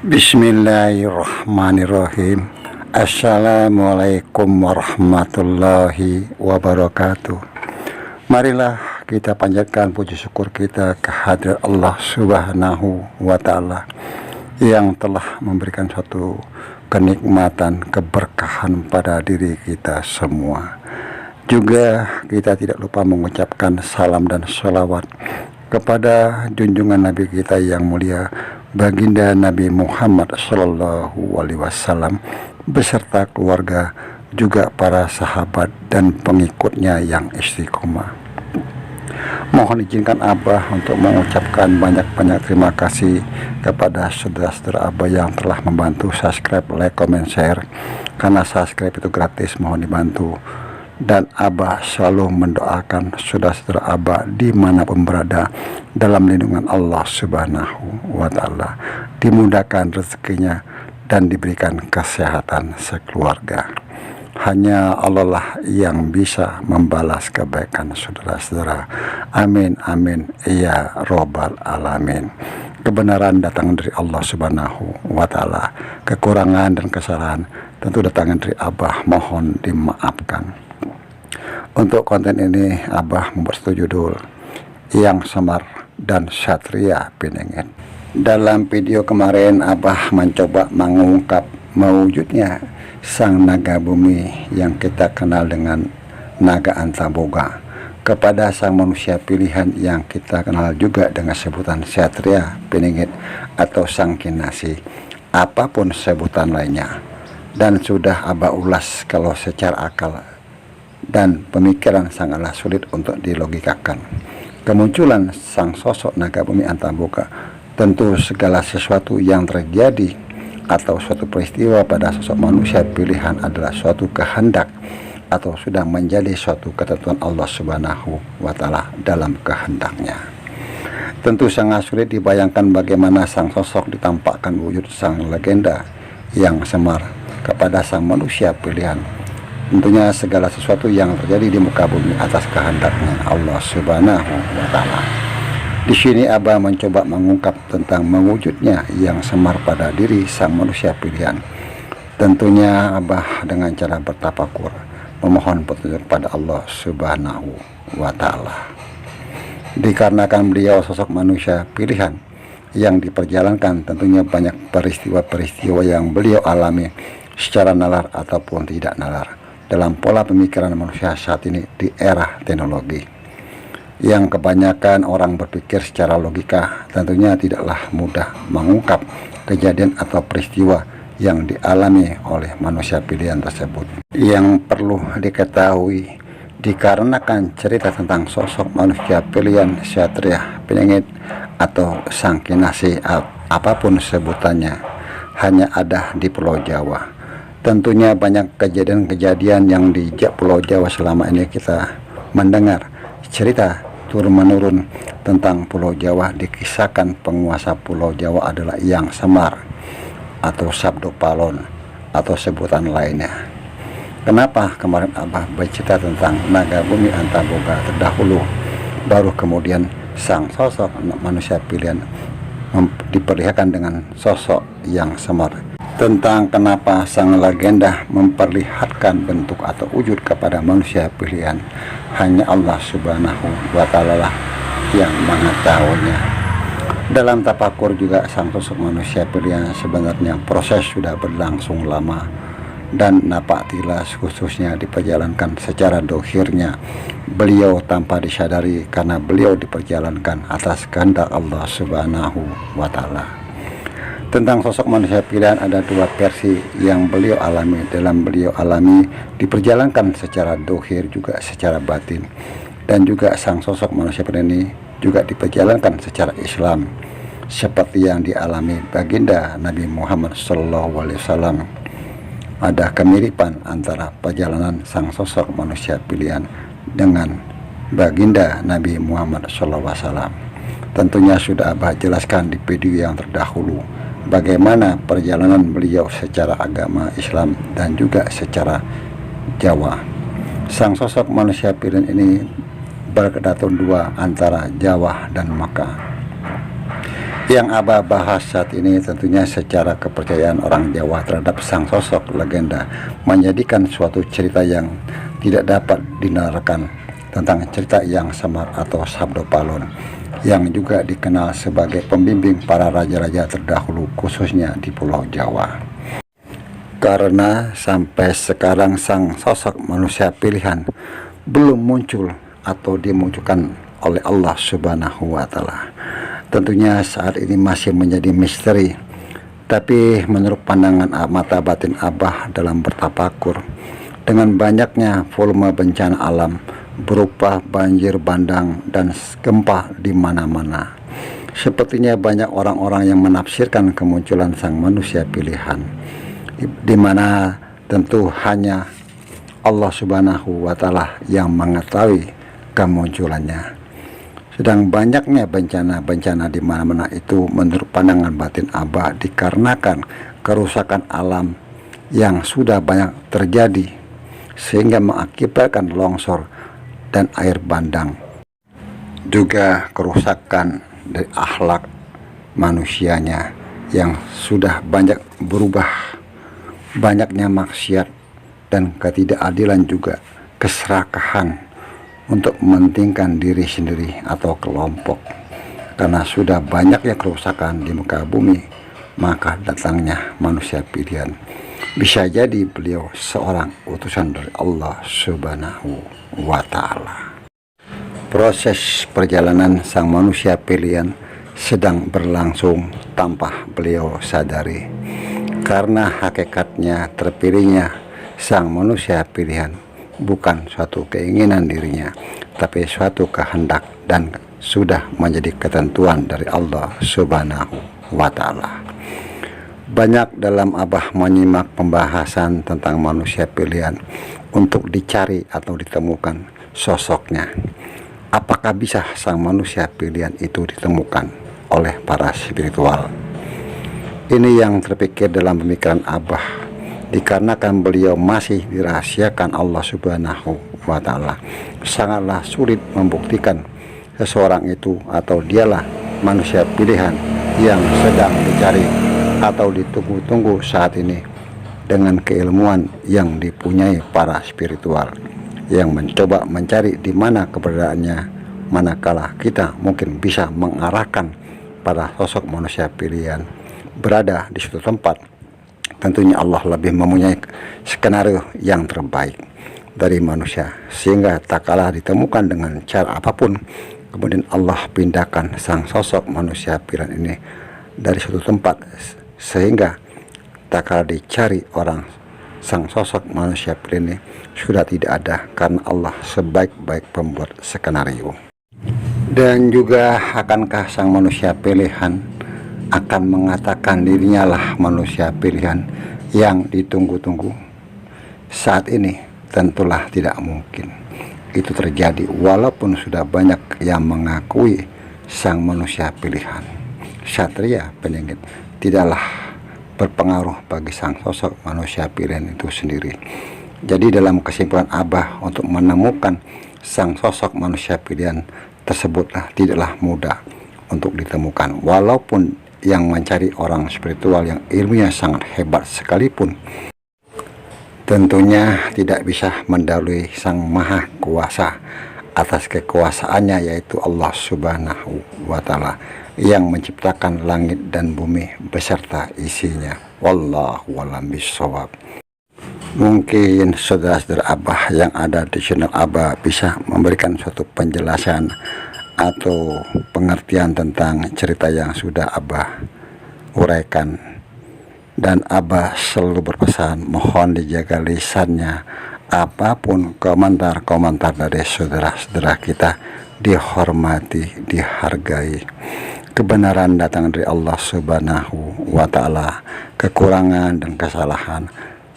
Bismillahirrahmanirrahim. Assalamualaikum warahmatullahi wabarakatuh. Marilah kita panjatkan puji syukur kita kehadirat Allah Subhanahu wa Ta'ala yang telah memberikan suatu kenikmatan, keberkahan pada diri kita semua. Juga kita tidak lupa mengucapkan salam dan sholawat kepada junjungan Nabi kita yang mulia, Baginda Nabi Muhammad Sallallahu Alaihi Wasallam beserta keluarga, juga para sahabat dan pengikutnya yang istiqomah. Mohon izinkan Abah untuk mengucapkan banyak-banyak terima kasih kepada saudara-saudara Abah yang telah membantu subscribe, like, comment, share. Karena subscribe itu gratis, mohon dibantu. Dan Abah selalu mendoakan saudara-saudara Abah dimanapun berada dalam lindungan Allah Subhanahu wa Ta'ala, dimudahkan rezekinya dan diberikan kesehatan sekeluarga. Hanya Allah lah yang bisa membalas kebaikan saudara-saudara. Amin amin ya robbal alamin. Kebenaran datang dari Allah Subhanahu wa Ta'ala, kekurangan dan kesalahan tentu datang dari Abah, mohon dimaafkan. Untuk konten ini Abah membuat satu judul, Yang Semar dan Satria Pinengit. Dalam video kemarin Abah mencoba mengungkap mewujudnya sang naga bumi yang kita kenal dengan naga Antaboga kepada sang manusia pilihan yang kita kenal juga dengan sebutan Satria Pinengit atau sang Kinasi, apapun sebutan lainnya. Dan sudah Abah ulas kalau secara akal dan pemikiran sangatlah sulit untuk dilogikakan. Kemunculan sang sosok naga bumi Antaboga, tentu segala sesuatu yang terjadi atau suatu peristiwa pada sosok manusia pilihan adalah suatu kehendak atau sudah menjadi suatu ketentuan Allah Subhanahu wa Ta'ala dalam kehendaknya. Tentu sangat sulit dibayangkan bagaimana sang sosok ditampakkan wujud sang legenda yang semar kepada sang manusia pilihan. Tentunya segala sesuatu yang terjadi di muka bumi atas kehendaknya Allah Subhanahu wa Ta'ala. Di sini Abah mencoba mengungkap tentang mewujudnya yang semar pada diri sang manusia pilihan. Tentunya Abah dengan cara bertafakur memohon petunjuk pada Allah Subhanahu wa Ta'ala. Dikarenakan beliau sosok manusia pilihan yang diperjalankan, tentunya banyak peristiwa-peristiwa yang beliau alami secara nalar ataupun tidak nalar dalam pola pemikiran manusia saat ini di era teknologi, yang kebanyakan orang berpikir secara logika. Tentunya tidaklah mudah mengungkap kejadian atau peristiwa yang dialami oleh manusia pilihan tersebut. Yang perlu diketahui, dikarenakan cerita tentang sosok manusia pilihan Satria Pinengit atau sang Kinasi, apapun sebutannya, hanya ada di Pulau Jawa. Tentunya banyak kejadian-kejadian yang di Pulau Jawa selama ini kita mendengar cerita turun-menurun tentang Pulau Jawa. Dikisahkan penguasa Pulau Jawa adalah Yang Semar atau Sabdo Palon atau sebutan lainnya. Kenapa kemarin Abah bercerita tentang naga bumi Antaboga terdahulu, baru kemudian sang sosok manusia pilihan diperlihatkan dengan sosok Yang Semar? Tentang kenapa sang legenda memperlihatkan bentuk atau wujud kepada manusia pilihan, hanya Allah Subhanahu wa Ta'ala lah yang mengetahuinya. Dalam tafakur juga sang sosok manusia pilihan sebenarnya proses sudah berlangsung lama, dan napak tilas khususnya diperjalankan secara dohirnya beliau tanpa disadari, karena beliau diperjalankan atas kehendak Allah Subhanahu wa Ta'ala. Tentang sosok manusia pilihan ada dua versi yang beliau alami. Dalam beliau alami diperjalankan secara dohir juga secara batin, dan juga sang sosok manusia pilihan ini juga diperjalankan secara Islam seperti yang dialami Baginda Nabi Muhammad SAW. Ada kemiripan antara perjalanan sang sosok manusia pilihan dengan Baginda Nabi Muhammad SAW. Tentunya sudah Abah jelaskan di video yang terdahulu bagaimana perjalanan beliau secara agama Islam dan juga secara Jawa. Sang sosok manusia pilihan ini berkedatun dua antara Jawa dan Makkah. Yang Abah bahas saat ini tentunya secara kepercayaan orang Jawa terhadap sang sosok legenda menjadikan suatu cerita yang tidak dapat dinarrakan tentang cerita yang Semar atau Sabdo Palon, yang juga dikenal sebagai pembimbing para raja-raja terdahulu khususnya di Pulau Jawa. Karena sampai sekarang sang sosok manusia pilihan belum muncul atau dimunculkan oleh Allah Subhanahu wa Ta'ala. Tentunya saat ini masih menjadi misteri, tapi menurut pandangan mata batin Abah dalam bertafakur, dengan banyaknya volume bencana alam berupa banjir bandang dan gempa di mana-mana, sepertinya banyak orang-orang yang menafsirkan kemunculan sang manusia pilihan, di mana tentu hanya Allah Subhanahu wa Ta'ala yang mengetahui kemunculannya. Sedang banyaknya bencana-bencana di mana-mana itu menurut pandangan batin Abah dikarenakan kerusakan alam yang sudah banyak terjadi sehingga mengakibatkan longsor dan air bandang. Juga kerusakan dari akhlak manusianya yang sudah banyak berubah, banyaknya maksiat dan ketidakadilan, juga keserakahan untuk mementingkan diri sendiri atau kelompok. Karena sudah banyaknya kerusakan di muka bumi, maka datangnya manusia pilihan. Bisa jadi beliau seorang utusan dari Allah Subhanahu wa Ta'ala. Proses perjalanan sang manusia pilihan sedang berlangsung tanpa beliau sadari, karena hakikatnya terpilihnya sang manusia pilihan bukan suatu keinginan dirinya, tapi suatu kehendak dan sudah menjadi ketentuan dari Allah Subhanahu wa Ta'ala. Banyak dalam Abah menyimak pembahasan tentang manusia pilihan untuk dicari atau ditemukan sosoknya. Apakah bisa sang manusia pilihan itu ditemukan oleh para spiritual? Ini yang terpikir dalam pemikiran Abah, dikarenakan beliau masih dirahasiakan Allah Subhanahu wa Ta'ala. Sangatlah sulit membuktikan seseorang itu atau dialah manusia pilihan yang sedang dicari atau ditunggu-tunggu saat ini, dengan keilmuan yang dipunyai para spiritual yang mencoba mencari di mana keberadaannya, manakala kita mungkin bisa mengarahkan pada sosok manusia pilihan berada di suatu tempat. Tentunya Allah lebih mempunyai skenario yang terbaik dari manusia, sehingga tak kalah ditemukan dengan cara apapun, kemudian Allah pindahkan sang sosok manusia pilihan ini dari suatu tempat, sehingga tak kalah dicari orang sang sosok manusia pilihan ini sudah tidak ada, karena Allah sebaik-baik pembuat skenario. Dan juga akankah sang manusia pilihan akan mengatakan dirinya lah manusia pilihan yang ditunggu-tunggu? Saat ini tentulah tidak mungkin itu terjadi, walaupun sudah banyak yang mengakui sang manusia pilihan. Satria peningit tidaklah berpengaruh bagi sang sosok manusia pilihan itu sendiri. Jadi dalam kesimpulan Abah, untuk menemukan sang sosok manusia pilihan tersebutlah tidaklah mudah untuk ditemukan, walaupun yang mencari orang spiritual yang ilmunya sangat hebat sekalipun, tentunya tidak bisa mendahului sang maha kuasa atas kekuasaannya, yaitu Allah Subhanahu wa Ta'ala yang menciptakan langit dan bumi beserta isinya. Wallahu a'lam bishawab. Mungkin saudara-saudara Abah yang ada di channel Abah bisa memberikan suatu penjelasan atau pengertian tentang cerita yang sudah Abah uraikan. Dan Abah selalu berpesan, mohon dijaga lisannya. Apapun komentar-komentar dari saudara-saudara kita dihormati, dihargai. Kebenaran datang dari Allah Subhanahu wa Ta'ala. Kekurangan dan kesalahan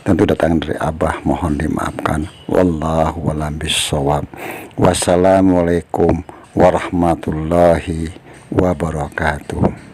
tentu datang dari Abah, mohon dimaafkan. Wallahu a'lam bishawab. Wassalamualaikum warahmatullahi wabarakatuh.